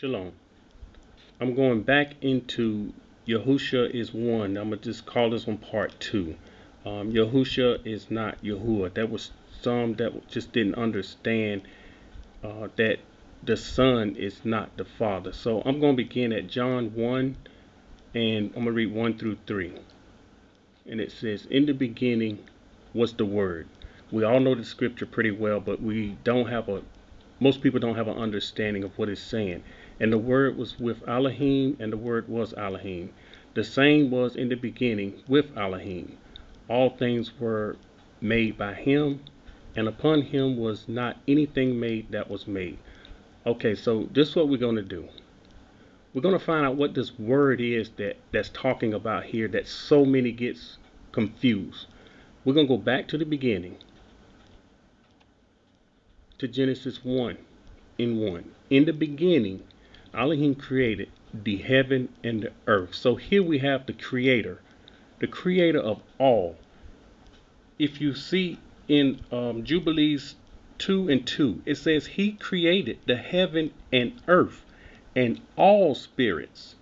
Shalom. I'm going back into Yahusha is one. I'm going to just call this one part two. Yahusha is not Yahuah. That was some that just didn't understand that the Son is not the Father. So I'm going to begin at John 1, and I'm going to read 1 through 3. And it says, in the beginning was the Word. We all know the scripture pretty well, but most people don't have an understanding of what it's saying. And the Word was with Elohim, and the Word was Elohim. The same was in the beginning with Elohim. All things were made by him, and upon him was not anything made that was made. Okay, so this is what we're going to do. We're going to find out what this word is that's talking about here, that so many gets confused. We're going to go back to the beginning, to Genesis 1 in 1. In the beginning, Elohim created the heaven and the earth. So here we have the creator of all. If you see in Jubilees 2 and 2, it says he created the heaven and earth and all spirits.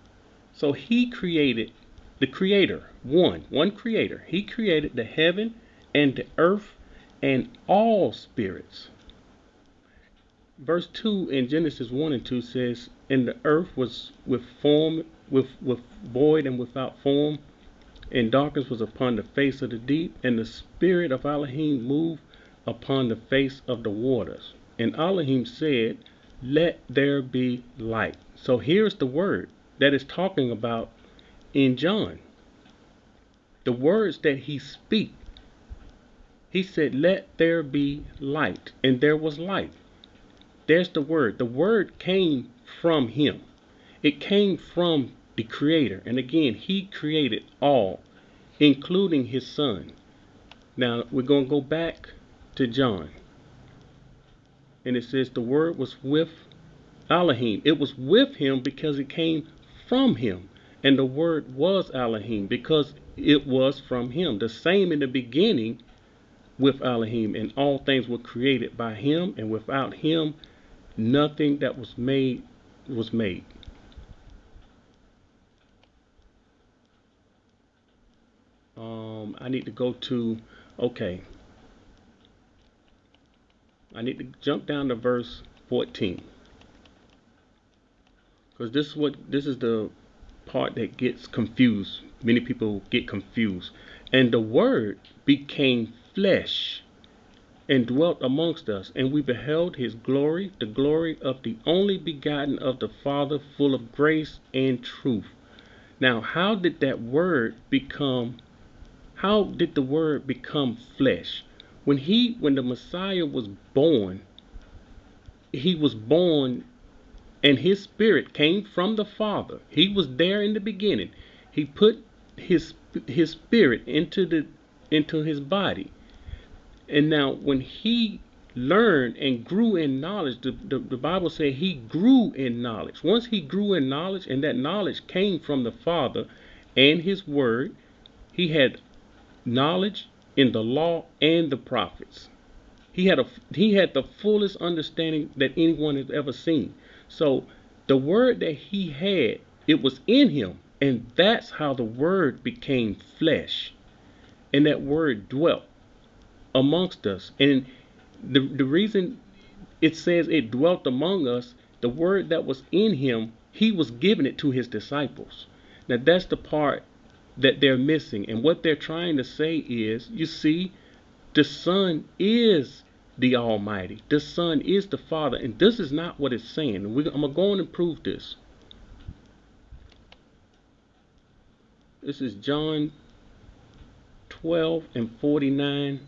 So he created the creator, one creator. He created the heaven and the earth and all spirits. Verse 2 in Genesis 1 and 2 says, and the earth was with void and without form, and darkness was upon the face of the deep, and the spirit of Elohim moved upon the face of the waters. And Elohim said, let there be light. So here's the word that is talking about in John. The words that he speak. He said, let there be light, and there was light. There's the word. The word came from him. It came from the creator. And again, he created all, including his son. Now, we're going to go back to John. And it says the word was with Elohim. It was with him because it came from him. And the word was Elohim because it was from him. The same in the beginning with Elohim. And all things were created by him. And without him, nothing that was made was made. I need to go to, okay. I need to jump down to verse 14. Because this is the part that gets confused. Many people get confused. And the word became flesh and dwelt amongst us, and we beheld his glory, the glory of the only begotten of the Father, full of grace and truth. Now, how did the word become flesh? When the Messiah was born, he was born and his spirit came from the Father. He was there in the beginning. He put his spirit into his body. And now when he learned and grew in knowledge, the Bible said he grew in knowledge. Once he grew in knowledge, and that knowledge came from the Father and his word, he had knowledge in the law and the prophets. He had the fullest understanding that anyone has ever seen. So the word that he had, it was in him, and that's how the word became flesh. And that word dwelt amongst us. And the reason it says it dwelt among us, the word that was in him, he was giving it to his disciples. Now that's the part that they're missing. And what they're trying to say is, you see, the Son is the Almighty. The Son is the Father. And this is not what it's saying. I'm going to go on and prove this. This is John 12 and 49.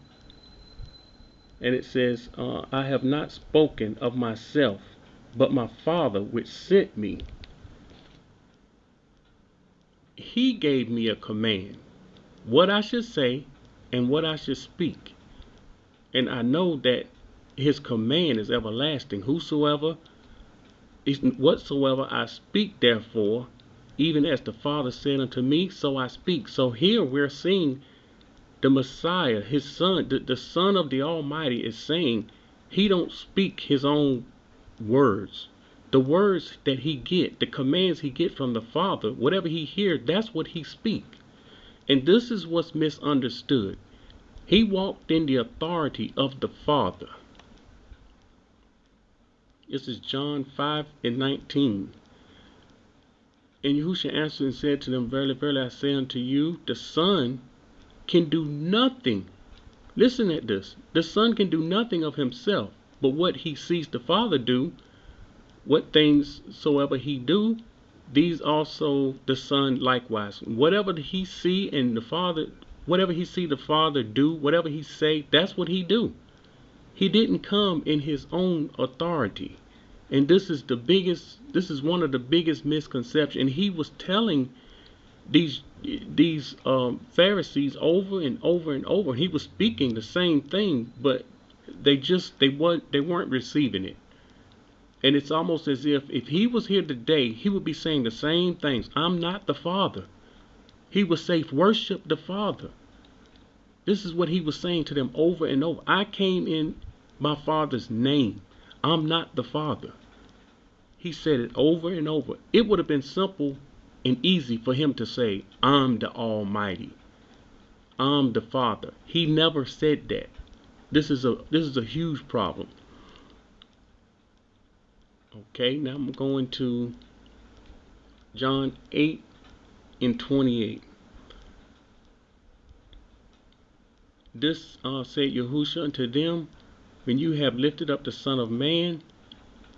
And it says, I have not spoken of myself, but my Father which sent me, he gave me a command, what I should say and what I should speak. And I know that his command is everlasting. Whatsoever I speak, therefore, even as the Father said unto me, so I speak. So here we're seeing the Messiah, his son, the Son of the Almighty is saying he don't speak his own words. The words that he get, the commands he get from the Father, whatever he hears, that's what he speak. And this is what's misunderstood. He walked in the authority of the Father. This is John 5:19. And Yahusha answered and said to them, Verily, verily, I say unto you, the Son can do nothing. Listen at this. The Son can do nothing of himself, but what he sees the Father do, what things soever he do, these also the Son likewise. Whatever he see and the Father, whatever he see the Father do, whatever he say, that's what he do. He didn't come in his own authority. And this is one of the biggest misconceptions. And he was telling these Pharisees over and over and over. He was speaking the same thing, but they weren't receiving it. And it's almost as if he was here today, he would be saying the same things. I'm not the Father. He would say, worship the Father. This is what he was saying to them over and over. I came in my Father's name. I'm not the Father. He said it over and over. It would have been simple and easy for him to say, I'm the Almighty. I'm the Father. He never said that. This is a huge problem. Okay, now I'm going to John 8:28. This said Yahusha unto them, when you have lifted up the Son of Man,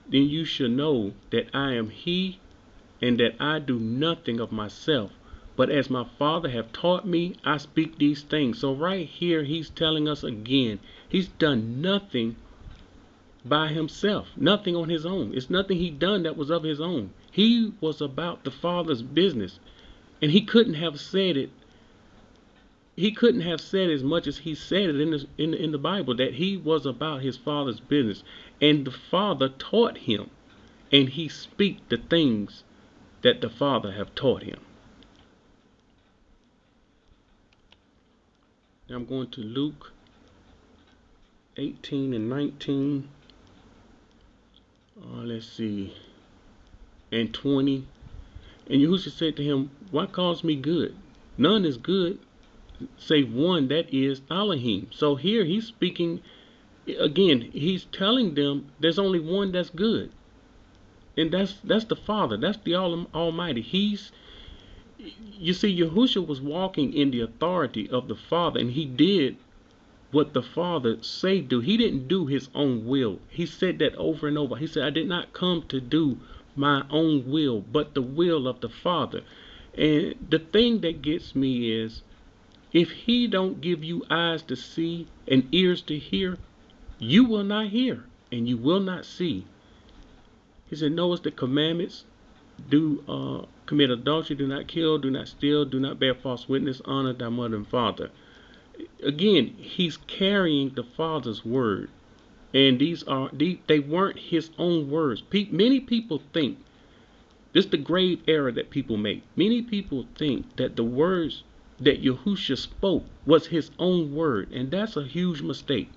then you shall know that I am he, and that I do nothing of myself, but as my Father have taught me, I speak these things. So right here, he's telling us again, he's done nothing by himself, nothing on his own. It's nothing he done that was of his own. He was about the Father's business, and he couldn't have said it. He couldn't have said as much as he said it in the Bible, that he was about his Father's business, and the Father taught him, and he speak the things that the Father have taught him. Now I'm going to Luke 18:19. Let's see, and 20. And Yahushua said to him, why calls me good? None is good save one, that is Elohim. So here he's speaking again. He's telling them there's only one that's good, and that's the Father. That's the Almighty. You see, Yahushua was walking in the authority of the Father, and he did what the Father say do. He didn't do his own will. He said that over and over. He said, I did not come to do my own will, but the will of the Father. And the thing that gets me is, if he don't give you eyes to see and ears to hear, you will not hear and you will not see. He said, know the commandments. Do commit adultery, do not kill, do not steal, do not bear false witness, honor thy mother and father. Again, he's carrying the Father's word, and they weren't his own words. Many people think this is the grave error that people make. Many people think that the words that Yahusha spoke was his own word, and that's a huge mistake.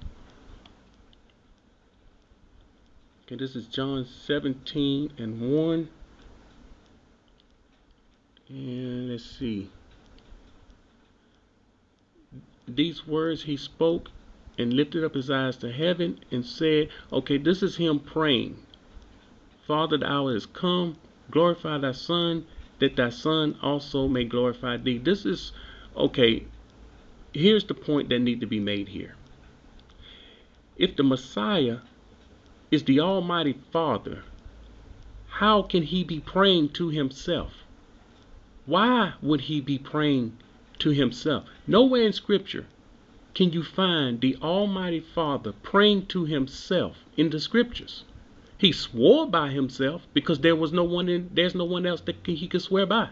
Okay, this is John 17:1, and let's see. These words he spoke and lifted up his eyes to heaven and said, okay, this is him praying. Father, the hour is come, glorify thy Son, that thy Son also may glorify thee. This is, okay, here's the point that needs to be made here. If the Messiah is the Almighty Father, how can he be praying to himself? Why would he be praying to himself? Nowhere in Scripture can you find the Almighty Father praying to himself in the Scriptures. He swore by himself because there's no one else that he could swear by.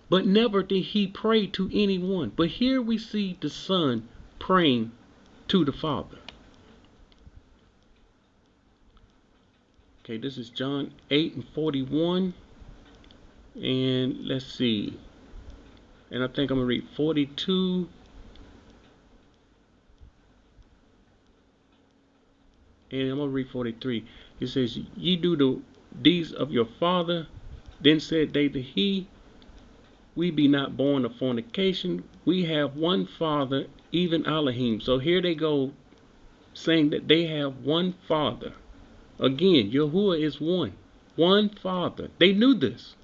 But never did he pray to anyone. But here we see the Son praying to the Father. Okay, this is John 8:41. And let's see. And I think I'm going to read 42. And I'm going to read 43. It says, ye do the deeds of your father. Then said they to he, we be not born of fornication. We have one father, even Elohim. So here they go saying that they have one father. Again, Yahuah is one father. They knew this.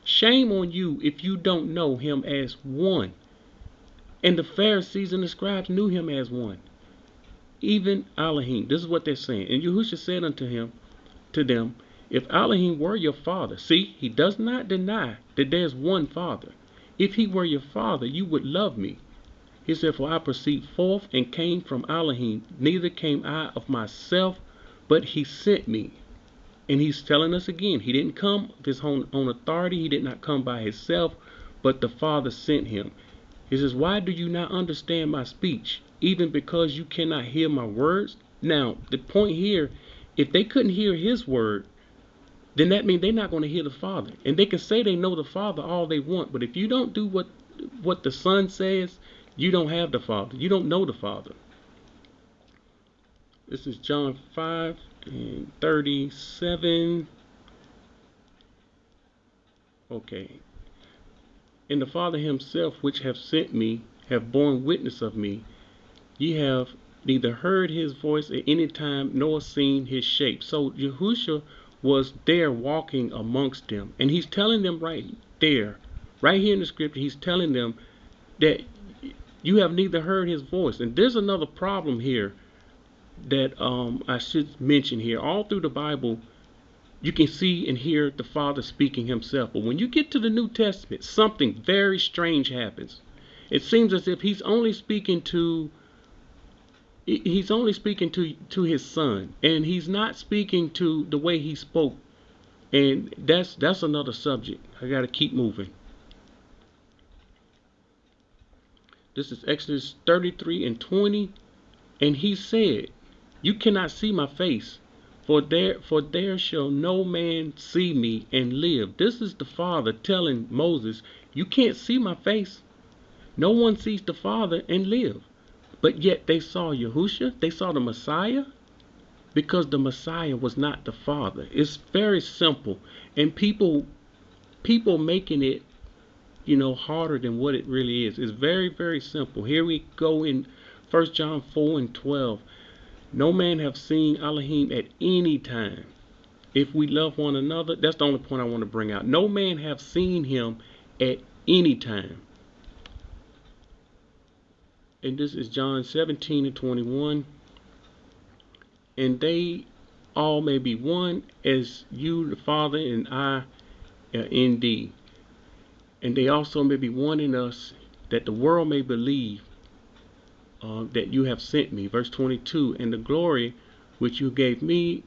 Shame on you if you don't know him as one. And the Pharisees and the scribes knew him as one. Even Elohim. This is what they're saying. And Yahusha said to them, if Elohim were your father, see, he does not deny that there's one father. If he were your father, you would love me. He said, for I proceed forth and came from Elohim, neither came I of myself, but he sent me. And he's telling us again, he didn't come of his own authority, he did not come by himself, but the Father sent him. He says, why do you not understand my speech, even because you cannot hear my words? Now, the point here, if they couldn't hear his word, then that means they're not going to hear the Father. And they can say they know the Father all they want, but if you don't do what the Son says, you don't have the Father. You don't know the Father. This is John 5:37. Okay. And the Father himself, which have sent me, have borne witness of me. Ye have neither heard his voice at any time, nor seen his shape. So Yahusha was there walking amongst them. And he's telling them right there, right here in the scripture, he's telling them that you have neither heard his voice. And there's another problem here that I should mention here. All through the Bible, you can see and hear the Father speaking himself. But when you get to the New Testament, something very strange happens. It seems as if he's only speaking to his Son, and he's not speaking to the way he spoke. And that's another subject. I got to keep moving. This is Exodus 33:20. And he said, you cannot see my face, for there shall no man see me and live. This is the Father telling Moses, you can't see my face. No one sees the Father and live. But yet they saw Yahusha, they saw the Messiah, because the Messiah was not the Father. It's very simple. And people making it, harder than what it really is. It's very, very simple. Here we go in 1 John 4:12. No man have seen Elohim at any time. If we love one another, that's the only point I want to bring out. No man have seen him at any time. And this is John 17:21. And they all may be one, as you, the Father, and I are in thee. And they also may be one in us, that the world may believe that you have sent me. Verse 22, and the glory which you gave me,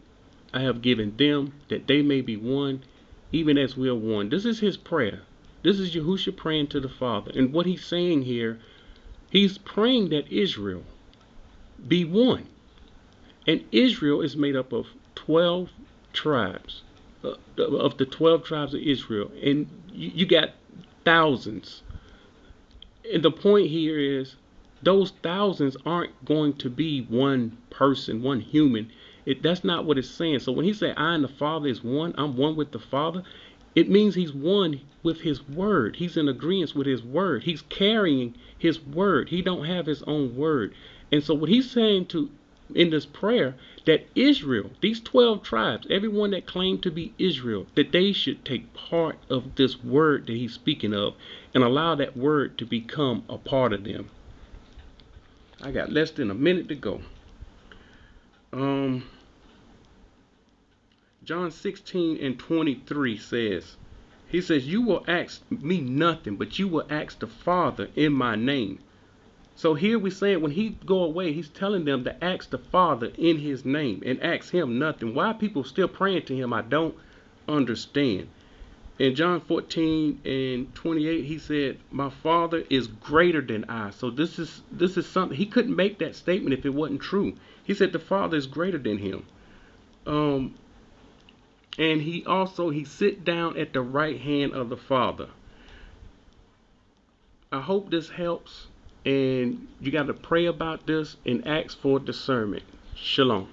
I have given them, that they may be one, even as we are one. This is his prayer. This is Yahusha praying to the Father. And what he's saying here, he's praying that Israel be one. And Israel is made up of 12 tribes, of the 12 tribes of Israel. And you got thousands. And the point here is, those thousands aren't going to be one person, one human. That's not what it's saying. So when he said, I and the Father is one, I'm one with the Father, it means he's one with his word. He's in agreement with his word. He's carrying his word. He don't have his own word. And so what he's saying in this prayer, that Israel, these 12 tribes, everyone that claimed to be Israel, that they should take part of this word that he's speaking of and allow that word to become a part of them. I got less than a minute to go. John 16:23 says, he says, you will ask me nothing, but you will ask the Father in my name. So here we say when he go away, he's telling them to ask the Father in his name and ask him nothing. Why people still praying to him, I don't understand. In John 14:28, he said, my Father is greater than I. So this is something, he couldn't make that statement if it wasn't true. He said the Father is greater than him. And he sit down at the right hand of the Father. I hope this helps. And you got to pray about this and ask for discernment. Shalom.